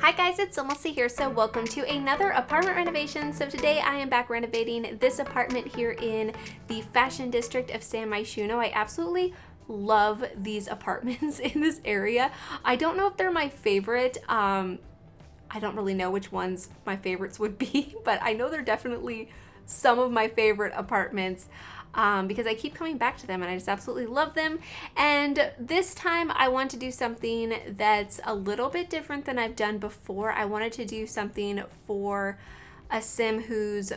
Hi guys, it's SimLicy here, so welcome to another apartment renovation. So today I am back renovating this apartment here in the Fashion District of San Myshuno. I absolutely love these apartments in this area. I don't know if they're my favorite. I don't really know which ones my favorites would be, but I know they're definitely some of my favorite apartments. Because I keep coming back to them and I just absolutely love them. And this time I want to do something that's a little bit different than I've done before. I wanted to do something for a sim who's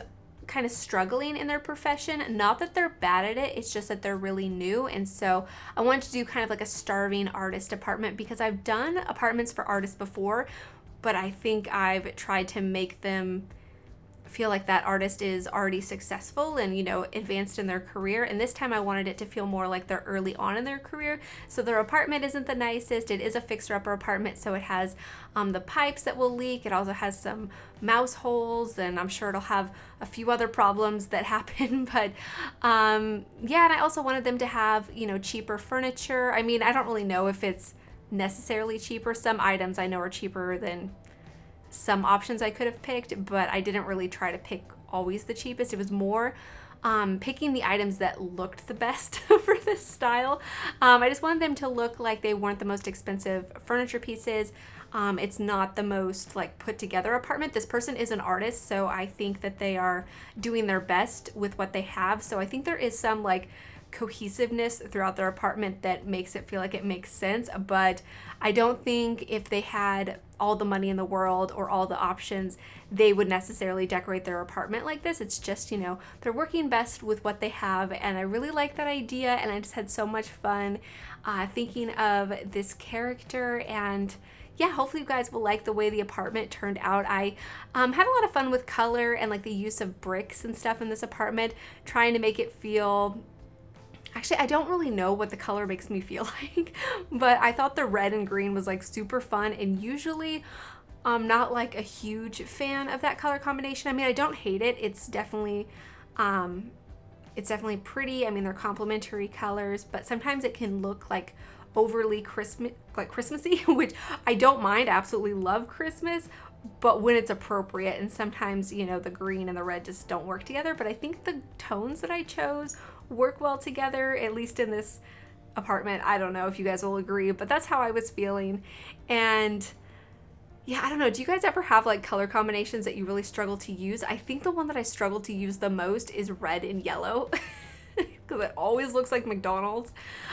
kind of struggling in their profession. Not that they're bad at it, it's just that they're really new. And so I wanted to do kind of like a starving artist apartment, because I've done apartments for artists before, but I think I've tried to make them feel like that artist is already successful and, you know, advanced in their career. And this time I wanted it to feel more like they're early on in their career. So their apartment isn't the nicest. It is a fixer-upper apartment, so it has the pipes that will leak. It also has some mouse holes, and I'm sure it'll have a few other problems that happen. But yeah, and I also wanted them to have, you know, cheaper furniture. I mean, I don't really know if it's necessarily cheaper. Some items I know are cheaper than some options I could have picked, but I didn't really try to pick always the cheapest. It was more picking the items that looked the best for this style. I just wanted them to look like they weren't the most expensive furniture pieces. It's not the most like put together apartment. This person is an artist, so I think that they are doing their best with what they have. So I think there is some like cohesiveness throughout their apartment that makes it feel like it makes sense. But I don't think if they had all the money in the world or all the options, they would necessarily decorate their apartment like this. It's just, you know, they're working best with what they have, and I really like that idea, and I just had so much fun thinking of this character. And yeah, hopefully you guys will like the way the apartment turned out. I had a lot of fun with color and like the use of bricks and stuff in this apartment, trying to make it feel, actually, I don't really know what the color makes me feel like, but I thought the red and green was like super fun, and usually I'm not like a huge fan of that color combination. I mean, I don't hate it. It's definitely pretty. I mean, they're complementary colors, but sometimes it can look like overly Christmassy, which I don't mind. I absolutely love Christmas, but when it's appropriate. And sometimes, you know, the green and the red just don't work together. But I think the tones that I chose work well together, at least in this apartment. I don't know if you guys will agree, but that's how I was feeling. And yeah, I don't know. Do you guys ever have like color combinations that you really struggle to use? I think the one that I struggle to use the most is red and yellow, because it always looks like McDonald's.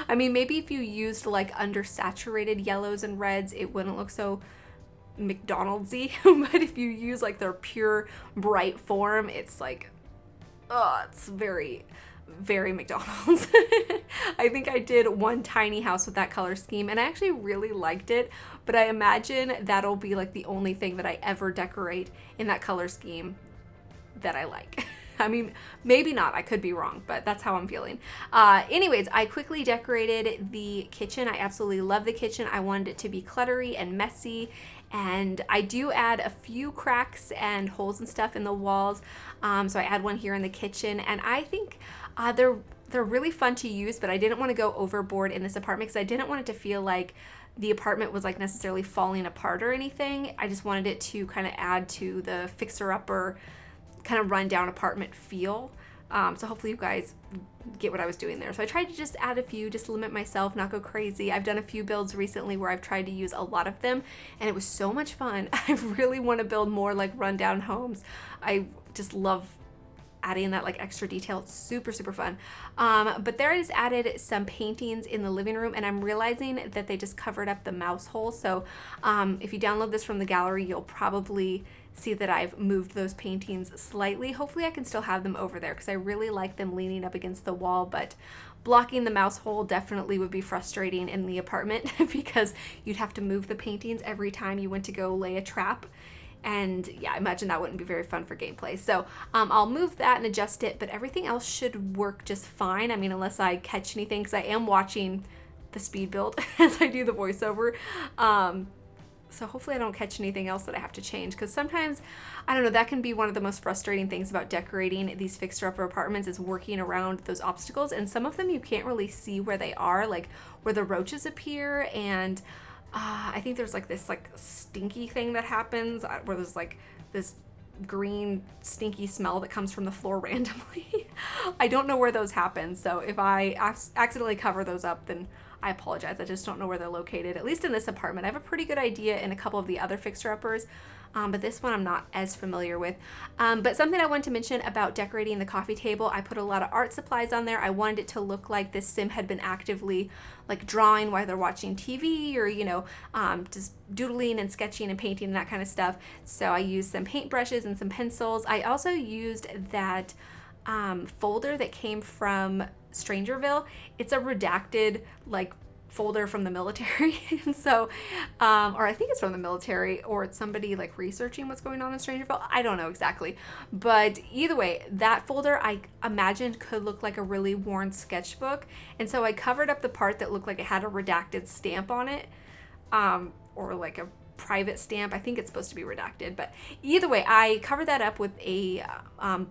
I mean, maybe if you used like undersaturated yellows and reds, it wouldn't look so McDonald's-y. But if you use like their pure bright form, it's like, oh, it's very McDonald's. I think I did one tiny house with that color scheme, and I actually really liked it, but I imagine that'll be like the only thing that I ever decorate in that color scheme that I like. I mean, maybe not, I could be wrong, but that's how I'm feeling. Anyways, I quickly decorated the kitchen. I absolutely love the kitchen. I wanted it to be cluttery and messy, and I do add a few cracks and holes and stuff in the walls. So I add one here in the kitchen, and I think they're really fun to use, but I didn't want to go overboard in this apartment because I didn't want it to feel like the apartment was like necessarily falling apart or anything. I just wanted it to kind of add to the fixer-upper kind of rundown apartment feel. So hopefully you guys get what I was doing there. So I tried to just add a few, just limit myself, not go crazy. I've done a few builds recently where I've tried to use a lot of them, and it was so much fun. I really want to build more like rundown homes. I just love adding that like extra detail. It's super fun. But there I just added some paintings in the living room, and I'm realizing that they just covered up the mouse hole. So if you download this from the gallery, you'll probably see that I've moved those paintings slightly. Hopefully I can still have them over there because I really like them leaning up against the wall, but blocking the mouse hole definitely would be frustrating in the apartment because you'd have to move the paintings every time you went to go lay a trap. And yeah, I imagine that wouldn't be very fun for gameplay. So I'll move that and adjust it, but everything else should work just fine. I mean, unless I catch anything, because I am watching the speed build as I do the voiceover. So hopefully I don't catch anything else that I have to change, because sometimes, I don't know, that can be one of the most frustrating things about decorating these fixer-upper apartments, is working around those obstacles. And some of them you can't really see where they are, like where the roaches appear, and I think there's like this like stinky thing that happens where there's like this green stinky smell that comes from the floor randomly. I don't know where those happen, so if I accidentally cover those up, then I apologize. I just don't know where they're located, at least in this apartment. I have a pretty good idea in a couple of the other fixer-uppers, but this one I'm not as familiar with. But something I wanted to mention about decorating the coffee table, I put a lot of art supplies on there. I wanted it to look like this sim had been actively like drawing while they're watching TV, or, you know, just doodling and sketching and painting and that kind of stuff. So I used some paintbrushes and some pencils. I also used that folder that came from Strangerville. It's a redacted like folder from the military. And so or I think it's from the military, or it's somebody like researching what's going on in Strangerville. I don't know exactly, but either way, that folder I imagined could look like a really worn sketchbook, and so I covered up the part that looked like it had a redacted stamp on it, or like a private stamp. I think it's supposed to be redacted, but either way, I covered that up with a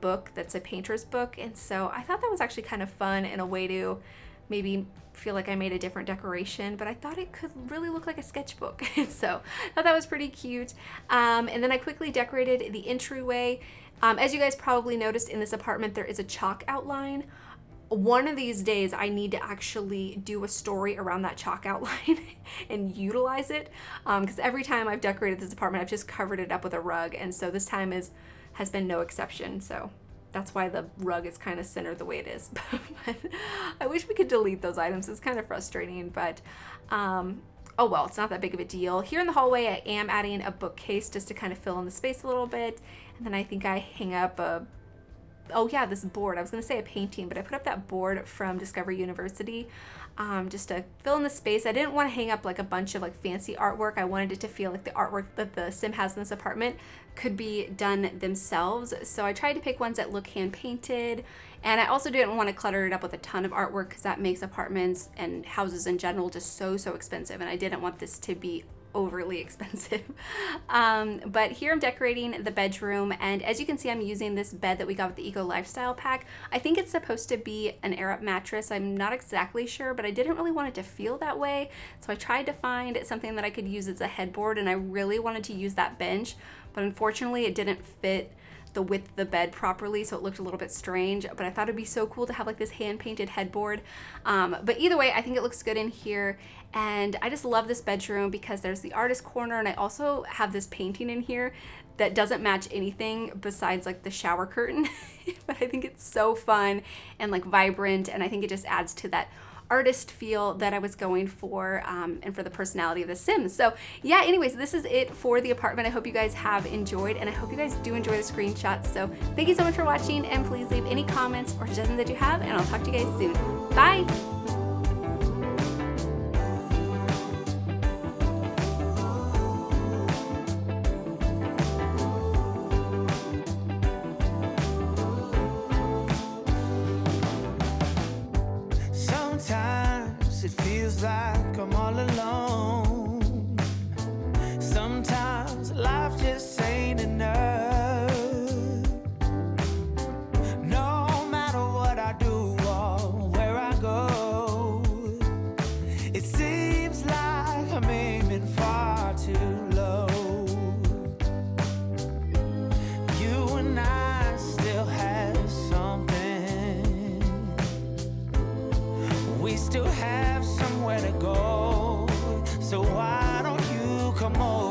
book that's a painter's book, and so I thought that was actually kind of fun in a way to maybe feel like I made a different decoration, but I thought it could really look like a sketchbook. So I thought that was pretty cute. And then I quickly decorated the entryway. As you guys probably noticed, in this apartment there is a chalk outline. One of these days I need to actually do a story around that chalk outline and utilize it, because every time I've decorated this apartment I've just covered it up with a rug, and so this time has been no exception. So that's why the rug is kind of centered the way it is. But I wish we could delete those items. It's kind of frustrating, but oh well, it's not that big of a deal. Here in the hallway I am adding a bookcase just to kind of fill in the space a little bit, and then I think I hang up this board. I was going to say a painting, but I put up that board from Discovery University just to fill in the space. I didn't want to hang up like a bunch of like fancy artwork. I wanted it to feel like the artwork that the sim has in this apartment could be done themselves. So I tried to pick ones that look hand painted, and I also didn't want to clutter it up with a ton of artwork, because that makes apartments and houses in general just so expensive, and I didn't want this to be overly expensive. But here I'm decorating the bedroom, and as you can see, I'm using this bed that we got with the Eco Lifestyle Pack. I think it's supposed to be an air-up mattress. I'm not exactly sure, but I didn't really want it to feel that way, so I tried to find something that I could use as a headboard, and I really wanted to use that bench, but unfortunately it didn't fit the width of the bed properly, so it looked a little bit strange, but I thought it'd be so cool to have like this hand-painted headboard. But either way, I think it looks good in here, and I just love this bedroom because there's the artist corner, and I also have this painting in here that doesn't match anything besides like the shower curtain, but I think it's so fun and like vibrant, and I think it just adds to that artist feel that I was going for, and for the personality of the Sims. So yeah, anyways, this is it for the apartment. I hope you guys have enjoyed, and I hope you guys do enjoy the screenshots. So thank you so much for watching, and please leave any comments or suggestions that you have, and I'll talk to you guys soon. Bye! Sometimes it feels like I'm all alone. Sometimes life just ain't enough. No matter what I do or where I go, it seems like I'm aiming far too low. You and I still have something. We still have somewhere to go, so why don't you come over?